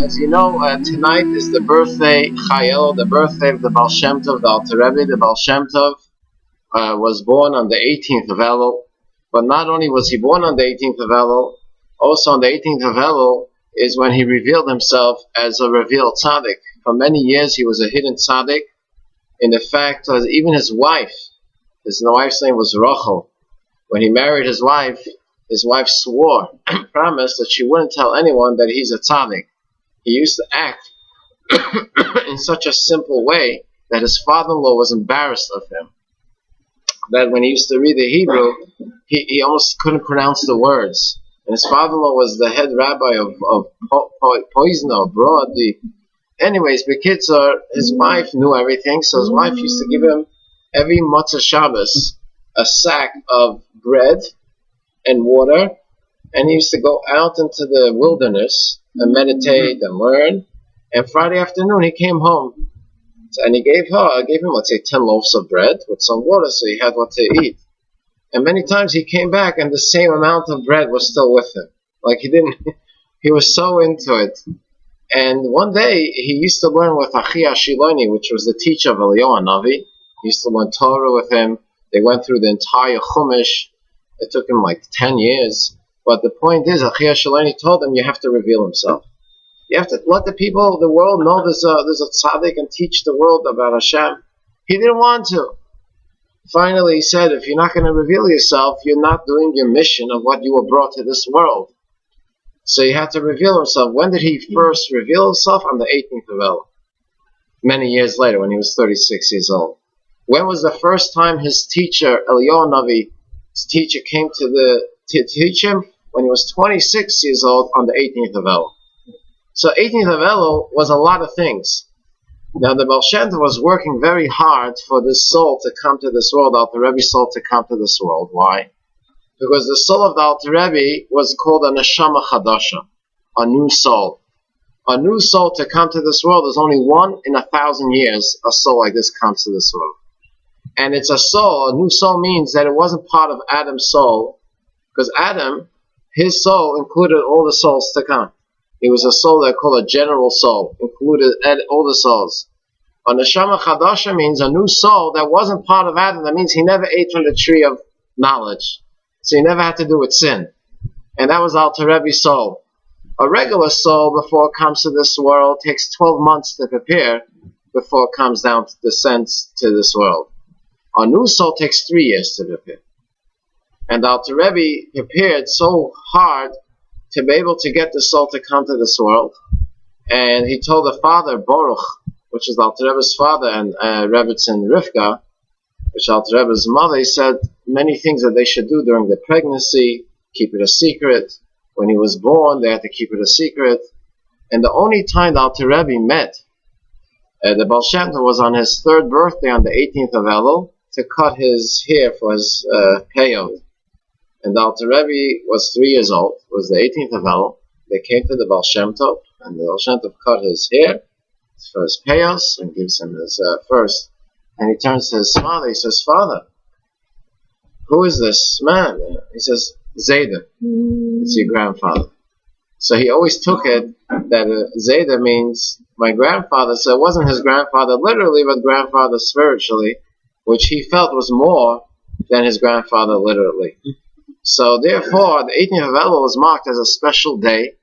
As you know, tonight is the birthday, Chai Elul, the birthday of the Baal Shem Tov, the Alter Rebbe. The Baal Shem Tov was born on the 18th of Elul, but not only was he born on the 18th of Elul, also on the 18th of Elul is when he revealed himself as a revealed tzaddik. For many years he was a hidden tzaddik. In the fact that even his wife's name was Rachel. When he married his wife swore, promised that she wouldn't tell anyone that he's a tzaddik. He used to act in such a simple way that his father-in-law was embarrassed of him. That when he used to read the Hebrew, he almost couldn't pronounce the words. And his father-in-law was the head rabbi of Poizno, Brody. Anyways, his wife knew everything, so his wife used to give him every Motzei Shabbos a sack of bread and water, and he used to go out into the wilderness and meditate and learn. And Friday afternoon he came home, and he gave him, let's say, 10 loaves of bread with some water, so he had what to eat. And many times he came back and the same amount of bread was still with him. Like he was so into it. And one day he used to learn with Achi Ashiloni, which was the teacher of Eliyahu Navi. He used to learn Torah with him. They went through the entire Chumash. It took him like 10 years. But the point is, Achi Ashiloni told him, you have to reveal himself. You have to let the world know there's a tzaddik and teach the world about Hashem. He didn't want to. Finally, he said, if you're not going to reveal yourself, you're not doing your mission of what you were brought to this world. So he had to reveal himself. When did he first reveal himself? On the 18th of Elul. Many years later, when he was 36 years old. When was the first time his teacher, Eliyahu Navi, his teacher came to teach him? When he was 26 years old on the 18th of Elul. So 18th of Elul was a lot of things. Now the Baal Shem Tov was working very hard for this soul to come to this world, Alter Rebbe's soul to come to this world. Why? Because the soul of the Alter Rebbe was called a neshama chadasha, a new soul. A new soul to come to this world is only one in 1,000 years a soul like this comes to this world. And it's a soul. A new soul means that it wasn't part of Adam's soul, because Adam, his soul included all the souls to come. He was a soul that called a general soul, included all the souls. A neshama chadasha means a new soul that wasn't part of Adam. That means he never ate from the tree of knowledge. So he never had to do with sin. And that was Alter Rebbe's soul. A regular soul, before it comes to this world, takes 12 months to prepare before it comes down to descends to this world. A new soul takes 3 years to prepare. And Alter Rebbe prepared so hard to be able to get the soul to come to this world. And he told the father, Baruch, which is Alter Rebbe's father, and Rebbetzin Rivka, which Alter Rebbe's mother, he said many things that they should do during the pregnancy, keep it a secret. When he was born, they had to keep it a secret. And the only time the Alter Rebbe met the Baal Shem Tov was on his 3rd birthday on the 18th of Elul to cut his hair for his payot. And the Alter Rebbe was 3 years old. It was the 18th of Elul. They came to the Baal Shem Tov, and the Baal Shem Tov cut his hair for his payos and gives him his first. And he turns to his father. He says, Father, who is this man? He says, Zayda. It's your grandfather. So he always took it that Zayda means my grandfather. So it wasn't his grandfather literally, but grandfather spiritually, which he felt was more than his grandfather literally. So therefore, the 18th of Elul is marked as a special day,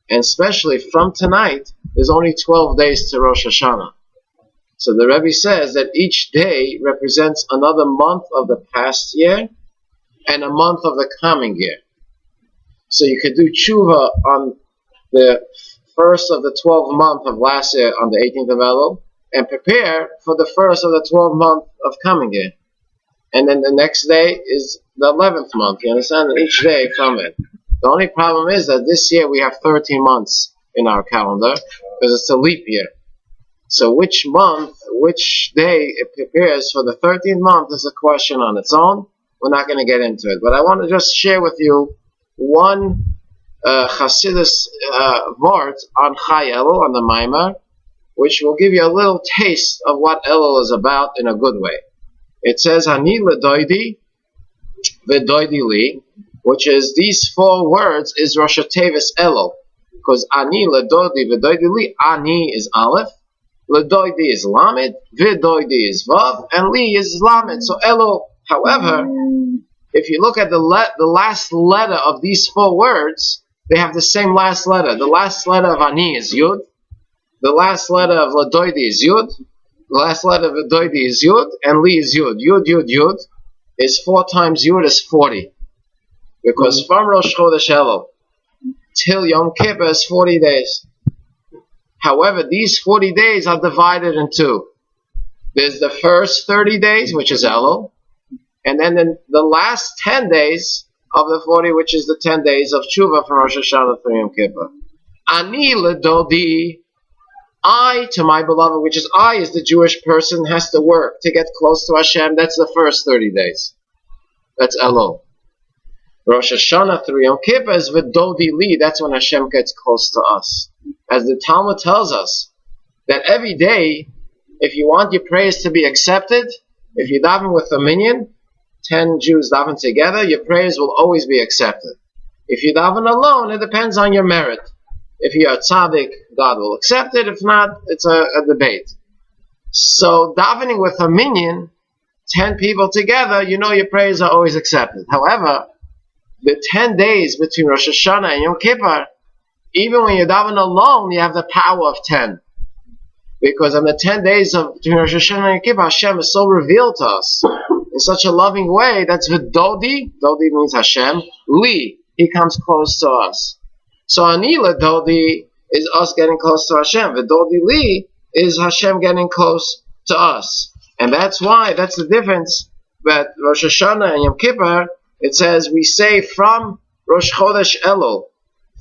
and especially from tonight, there's only 12 days to Rosh Hashanah. So the Rebbe says that each day represents another month of the past year and a month of the coming year. So you could do tshuva on the first of the 12th month of last year on the 18th of Elul and prepare for the first of the 12th month of coming year. And then the next day is the 11th month, you understand? And each day from it. The only problem is that this year we have 13 months in our calendar because it's a leap year. So which month, which day it prepares for the 13th month is a question on its own. We're not going to get into it. But I want to just share with you one Chassidus word on Chai Elul, on the Maimar, which will give you a little taste of what Elul is about in a good way. It says, Ani ledoidi v'doidi li, which is these 4 words is Rosh Tevis Elul. Because ani ledodi v'doidi li, ani is aleph, ledodi is lamed, v'doidi is vav, and li is lamed. So Elul. However, if you look at the last letter of these four words, they have the same last letter. The last letter of ani is yud. The last letter of ledodi is yud. The last letter of ledodi is yud, and li is yud. Yud, yud, yud is 4 times yud is 40. Because from Rosh Chodesh Elul till Yom Kippur is 40 days. However, these 40 days are divided in two. There's the first 30 days, which is Elul, and then the last 10 days of the 40, which is the 10 days of Tshuva from Rosh Hashanah through Yom Kippur. Ani ledodi, I to my beloved, which is I is the Jewish person, has to work to get close to Hashem. That's the first 30 days. That's Elul. Rosh Hashanah through Yom Kippur is v'dodi li. That's when Hashem gets close to us. As the Talmud tells us, that every day, if you want your prayers to be accepted, if you daven with a minyan, 10 Jews daven together, your prayers will always be accepted. If you daven alone, it depends on your merit. If you are tzaddik, God will accept it. If not, it's a debate. So davening with a minyan, 10 people together, you know your prayers are always accepted. However, the 10 days between Rosh Hashanah and Yom Kippur, even when you daven alone, you have the power of 10. Because on the 10 days between Rosh Hashanah and Yom Kippur, Hashem is so revealed to us in such a loving way. That's v'dodi. Dodi means Hashem. Li, He comes close to us. So ani ledodi is us getting close to Hashem. V'dodi li is Hashem getting close to us. And that's why, that's the difference. But Rosh Hashanah and Yom Kippur, it says we say from Rosh Chodesh Elul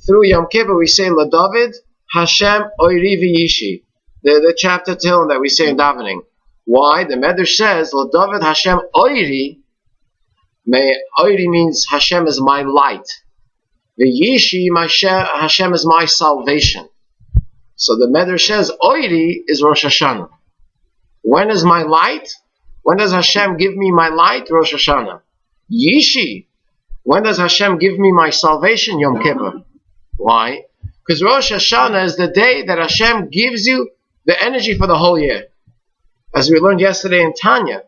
through Yom Kippur, we say LaDavid Hashem Oiri V'Yishi. The chapter Tehillim that we say in davening. Why? The Medrash says LaDavid Hashem Oiri. Oiri means Hashem is my light. V'Yishi, Hashem is my salvation. So the Medrash says Oiri is Rosh Hashanah. When is my light? When does Hashem give me my light? Rosh Hashanah. Yishi, when does Hashem give me my salvation? Yom Kippur. Why? Because Rosh Hashanah is the day that Hashem gives you the energy for the whole year. As we learned yesterday in Tanya,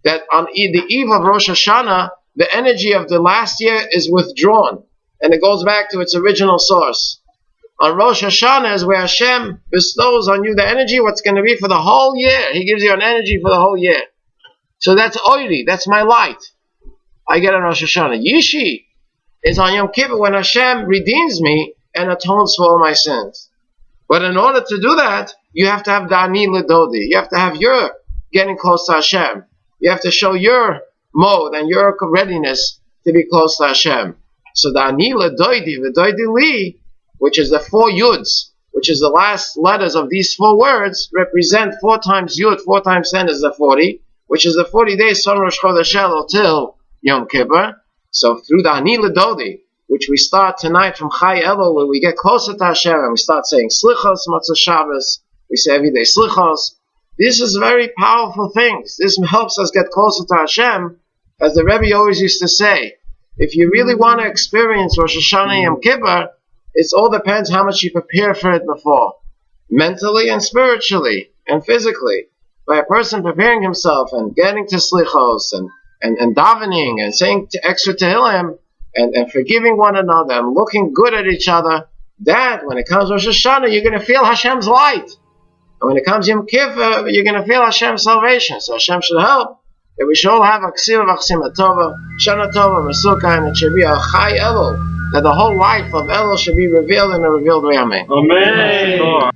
that on the eve of Rosh Hashanah, the energy of the last year is withdrawn, and it goes back to its original source. On Rosh Hashanah is where Hashem bestows on you the energy, what's going to be for the whole year. He gives you an energy for the whole year. So that's Oiri, that's my light. I get on Rosh Hashanah. Yishi is on Yom Kippur when Hashem redeems me and atones for all my sins. But in order to do that, you have to have Dani Ledodi. You have to have your getting close to Hashem. You have to show your mode and your readiness to be close to Hashem. So Dani Ledodi, V'Doidi Li, which is the 4 Yuds, which is the last letters of these 4 words, represent 4 times Yud, 4 times 10 is the 40, which is the 40 days from Rosh Chodesh Elul till Yom Kippur. So through the Ani Ledodi, which we start tonight from Chai Elul, where we get closer to Hashem, and we start saying Slichos, Matzah Shabbos, we say every day Slichos. This is very powerful things. This helps us get closer to Hashem. As the Rebbe always used to say, if you really want to experience Rosh Hashanah and Yom Kippur, it all depends how much you prepare for it before. Mentally and spiritually and physically. By a person preparing himself and getting to Slichos and davening and saying extra Tehillim and forgiving one another and looking good at each other, that when it comes Rosh Hashanah, you're going to feel Hashem's light. And when it comes Yom Kippur, you're going to feel Hashem's salvation. So Hashem should help that we should all have a Ksiva V'Chsima Tova, Shana Tova, Mesuka, and it should be a Chai Elul, that the whole life of Elul should be revealed in a revealed way. Amen. Amen.